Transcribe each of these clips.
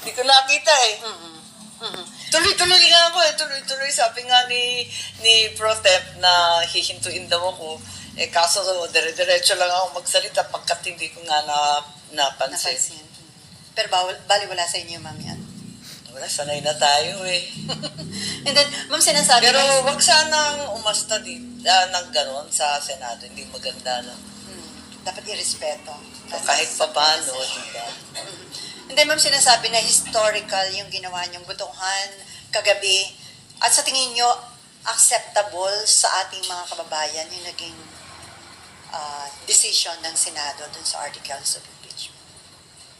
Hindi ko nakita eh. Tuloy-tuloy nga ako eh. Tuloy-tuloy. Sabi nga ni Protep na hihintuin daw ako. Eh kaso dire-diretso lang ako magsalita pagkat hindi ko nga napansin. Pero baliwala sa inyo, ma'am, yan. Wala, sanay na tayo eh. And then, ma'am, sinasabi Pero na- wag sanang umasta ng gano'n sa Senado. Hindi maganda, no? dapat irespeto. Kahit pa paano, diba? And then, ma'am, sinasabi na historical yung ginawa niyong butuhan kagabi. At sa tingin niyo, acceptable sa ating mga kababayan yung naging decision ng Senado dun sa articles of impeachment.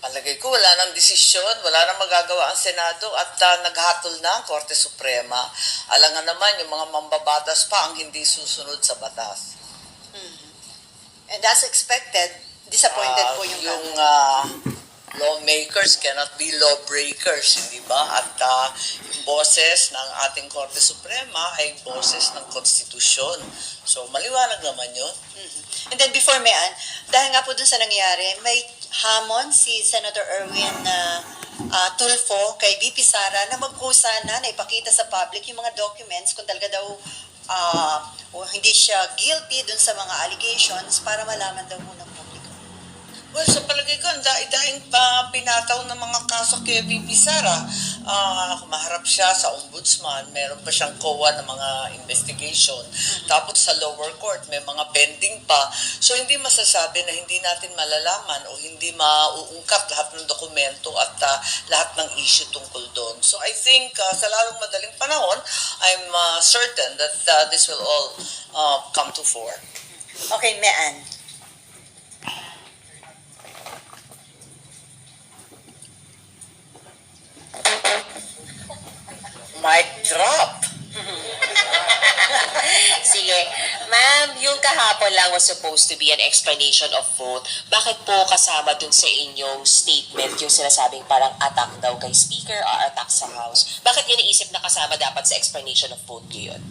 Palagay ko, wala nang desisyon, wala nang magagawa ang Senado at naghatol na ang Korte Suprema. Alangan naman yung mga mambabatas pa ang hindi susunod sa batas. And as expected, disappointed po yung lawmakers cannot be lawbreakers, hindi ba? At yung boses ng ating Korte Suprema ay boses ng konstitusyon. So, maliwanag naman yun. And then before Mayan, dahil nga po dun sa nangyari, may hamon si Senator Erwin Tulfo kay VP Sara na magkusa na ipakita sa public yung mga documents kung talaga daw o hindi siya guilty dun sa mga allegations para malaman daw muna ng publiko. Well, sa palagay ko, ang daing pinataw ng mga kaso kay VP Sara. Kumaharap siya sa ombudsman, meron pa siyang COA ng mga investigation. Tapos sa lower court, may mga pending pa. So, hindi masasabi na hindi natin malalaman o hindi mauungkat lahat ng dokumento at lahat ng issue tungkol doon. So, I think sa lalong madaling panahon, I'm certain that this will all come to fore. Okay, Mayan. Mic drop! Sige. Ma'am, yung kahapon lang was supposed to be an explanation of vote. Bakit po kasama dun sa inyong statement yung sinasabing parang attack daw kay Speaker o attack sa House? Bakit yun naisip na kasama dapat sa explanation of vote nyo yun?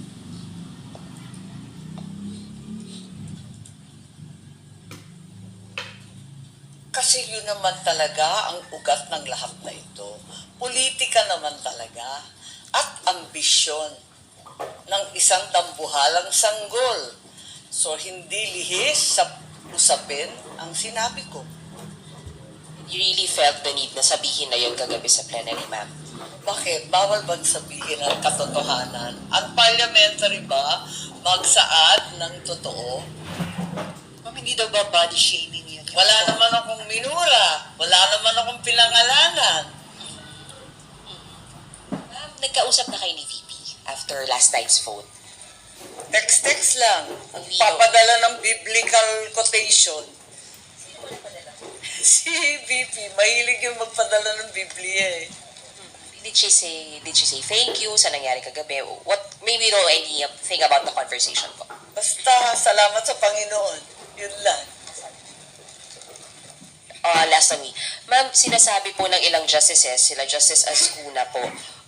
Kasi yun naman talaga ang ugat ng lahat na ito. Politika naman talaga at ambisyon ng isang tambuhalang sanggol. So, hindi lihis sa usapin ang sinabi ko. You really felt the need na sabihin na yun kagabi sa plenary, ma'am? Bakit? Bawal bang sabihin ang katotohanan? Ang parliamentary ba magsaad ng totoo? Ma'am, hindi daw ba body shaming yun? Wala naman akong minura. Wala naman akong pinangalanan. Ma'am, nagkausap na kayo ni VP after last night's vote. Text-text lang. Papadala ng biblical quotation. Si VP, mahilig yung magpadala ng Biblia eh. Did she say thank you sa nangyari kagabi? What, maybe no anything about the conversation po? Basta, salamat sa Panginoon. Yun lang. Last on me. Ma'am, sinasabi po ng ilang justices, sila Justice Ascuna po,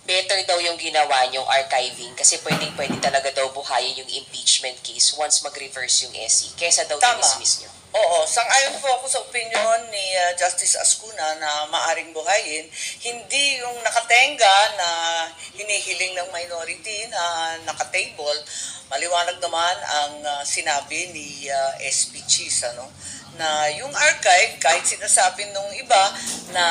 better daw yung ginawa niyong archiving kasi pwede talaga daw buhayin yung impeachment case once mag-reverse yung SC kesa daw Tama. dismiss niyo. Oo, sang-ayon po ako sa opinion ni Justice Ascuna na maaring buhayin. Hindi yung nakatenga na hinihiling ng minority na nakatable. Maliwanag naman ang sinabi ni SP Cheese, ano? Na yung archive, kahit sinasabi nung iba na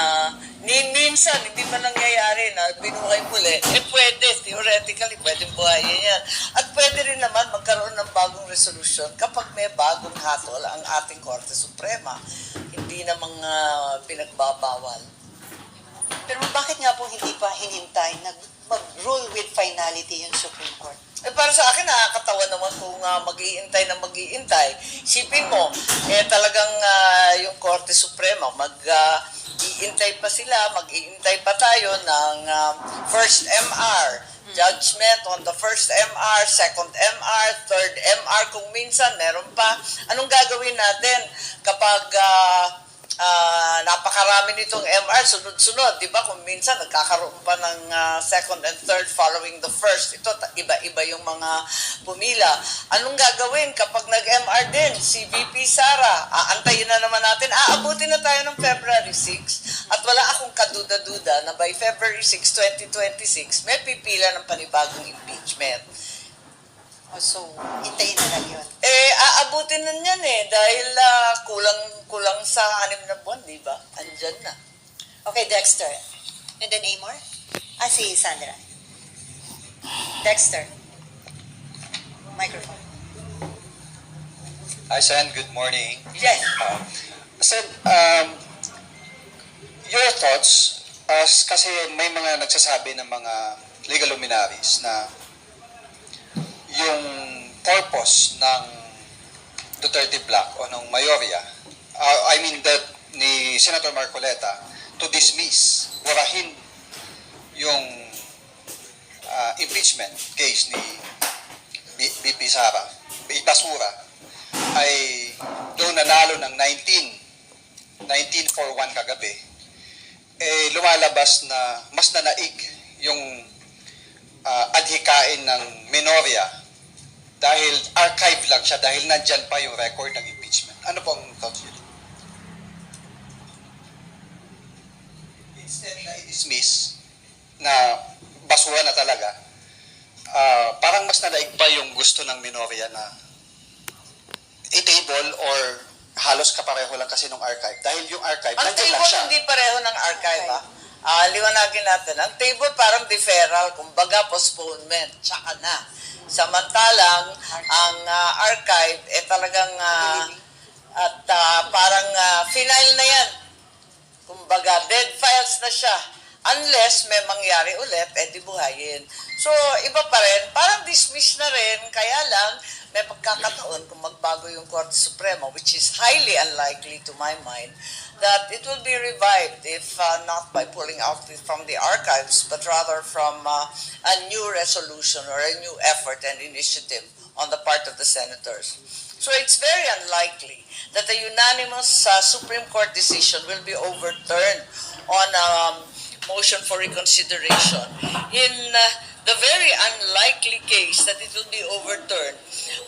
minsan hindi man nangyayari na binuhay muli, pwede, theoretically, pwede buhayin yan. At pwede rin naman magkaroon ng bagong resolution kapag may bagong hatol ang ating Korte Suprema. Hindi namang pinagbabawal. Pero bakit nga po hindi pa hinintay na mag-rule with finality yung Supreme Court? Para sa akin, nakakatawa naman kung mag-iintay na mag-iintay. Isipin mo, talagang yung Korte Suprema, mag-iintay pa sila, mag-iintay pa tayo ng first MR, judgment on the first MR, second MR, third MR, kung minsan meron pa. Anong gagawin natin kapag napakarami nitong MR, sunod-sunod, di ba? Kung minsan nagkakaroon pa ng second and third following the first. Ito, iba-iba yung mga pumila. Anong gagawin kapag nag-MR din si VP Sara? Aantayin na naman natin. Aabutin na tayo ng February 6 at wala akong kaduda-duda na by February 6, 2026, may pipila ng panibagong impeachment. Oh, so, hintayin na lang yun. Aabutin na niyan dahil kulang sa 6 na buwan, di ba? Andyan na. Okay, Dexter. And then Amor? Si Sandra. Dexter. Microphone. Hi, Sen. Good morning. Yes. Sen, your thoughts, kasi may mga nagsasabi ng mga legal luminaries na yung purpose ng Duterte Black o ng Mayorya, ni Senator Marcoleta, to dismiss, warahin yung impeachment case ni BP Sara, Basura, ay doon nanalo ng 19-4-1 kagabi, lumalabas na mas nanaig yung adhikain ng Menorya dahil archive lang siya, dahil nandyan pa yung record ng impeachment. Ano pong thoughts yun? Instead na i-dismiss na basura na talaga, parang mas nanaig pa yung gusto ng Menorya na i-table or halos kapareho lang kasi nung archive. Dahil yung archive, Ang nandyan lang table siya. hindi pareho ng archive, liwanagin natin. Ang table parang deferral, kumbaga postponement, tsaka na. Samantalang, ang archive, talagang, parang final na yan. Kumbaga, dead files na siya. Unless may mangyari ulit, di buhayin. So, iba pa rin. Parang dismiss na rin. Kaya lang, may pagkakataon kung magbago yung Korte Suprema, which is highly unlikely to my mind, that it will be revived if not by pulling out from the archives, but rather from a new resolution or a new effort and initiative on the part of the senators. So it's very unlikely that a unanimous Supreme Court decision will be overturned on a motion for reconsideration. In the very unlikely case that it will be overturned,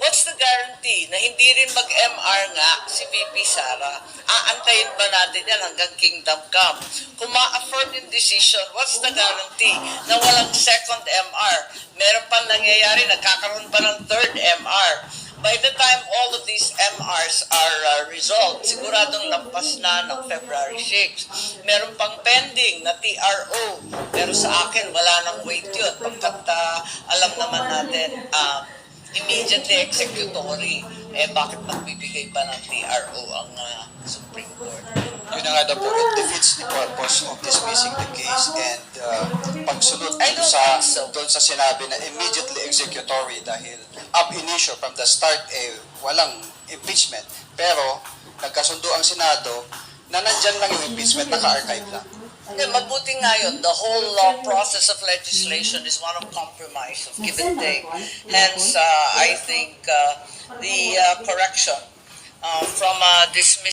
what's the guarantee na hindi rin mag-MR nga si VP Sara? Aantayin ba natin yan hanggang kingdom come? Kung ma-affirm yung decision, what's the guarantee na walang second MR? Meron pa nangyayari, nagkakaroon pa ng third MR. By the time all of these MRs are resolved, siguradong lampas na ng February 6. Meron pang pending na TRO, pero sa akin wala nang weight yun pagkat alam naman natin immediately executory, bakit magbibigay pa ng TRO ang Supreme Court? Yun na nga daw po, it defeats the purpose of dismissing the case and pagsunod I don't sa, think so. doon sa sinabi na immediately executory dahil ab initio from the start walang impeachment, pero nagkasundo ang Senado na nandyan lang yung impeachment, naka-archive lang. Mabuti nga yun. The whole process of legislation is one of compromise, of give and take. Hence, I think the correction from dismissing